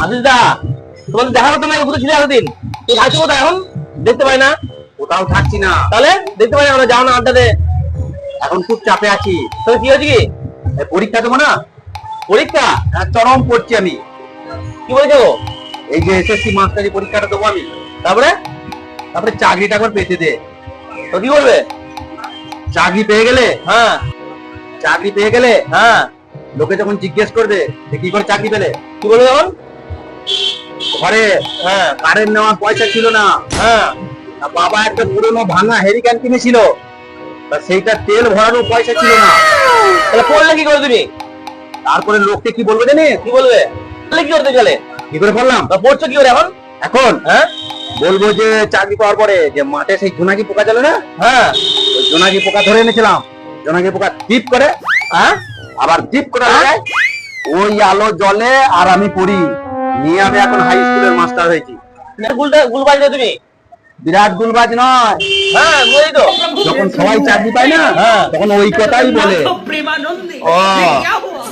আজিজদা, তোমাদের দেখা করতে না কোথায় ছিল এতদিন? তুই থাকছো কোথায় এখন? দেখতে পাই না। কোথাও থাকছি না, তাহলে দেখতে পাই না, আমরা যাও না আড্ডাতে। এখন খুব চাপে আছি। তবে কি হয়েছে কি? এই পরীক্ষা দেবো না, পরীক্ষা? চরম পড়ছি আমি। কি বলেছো? এই যে এসএসসি মাস্টারি পরীক্ষাটা দেবো আমি, তারপরে তারপরে চাকরিটা করে পেতে দে। তো কি করবে? চাকরি পেয়ে গেলে, হ্যাঁ চাকরি পেয়ে গেলে হ্যাঁ, লোকে যখন জিজ্ঞেস করবে যে কি করে চাকরি পেলে, কি বলবে তখন? ঘরে হ্যাঁ কারেন্ট নেওয়ার পয়সা ছিল না, হ্যাঁ, তা বাবা একটা পুরনো ভাঙা হেরিক্যান কিনেছিল, তা সেইটা তেল ভরানোর পয়সা ছিল না। তাহলে পড়লে কি করে তুমি? তারপরে লোককে কি বলবে জানিস? কি বলবে? পড়লে কি করতে গেলে? কি করে বললাম তা পড়ছো কি করে এখন? এখন? হ্যাঁ বলবো যে চাকরি পাওয়ার পরে যে মাঠে সেই জোনাকি পোকা চলে না, হ্যাঁ ওই জোনাকি পোকা ধরে এনেছিলাম। জোনাকি পোকা টিপ করে, হ্যাঁ, আবার টিপ করে লাগায়, ওই আলো জ্বলে আর আমি পড়ি। নিয়ে আমি এখন হাই স্কুলের মাস্টার হয়েছি। গুল বাজলে তুমি? বিরাট গুলবাজ নয়, হ্যাঁ বুঝলি তো। যখন সবাই চাকরি পায় না, হ্যাঁ। তখন ওই কথাই বলে। प्रेमानंद ও। क्या हुआ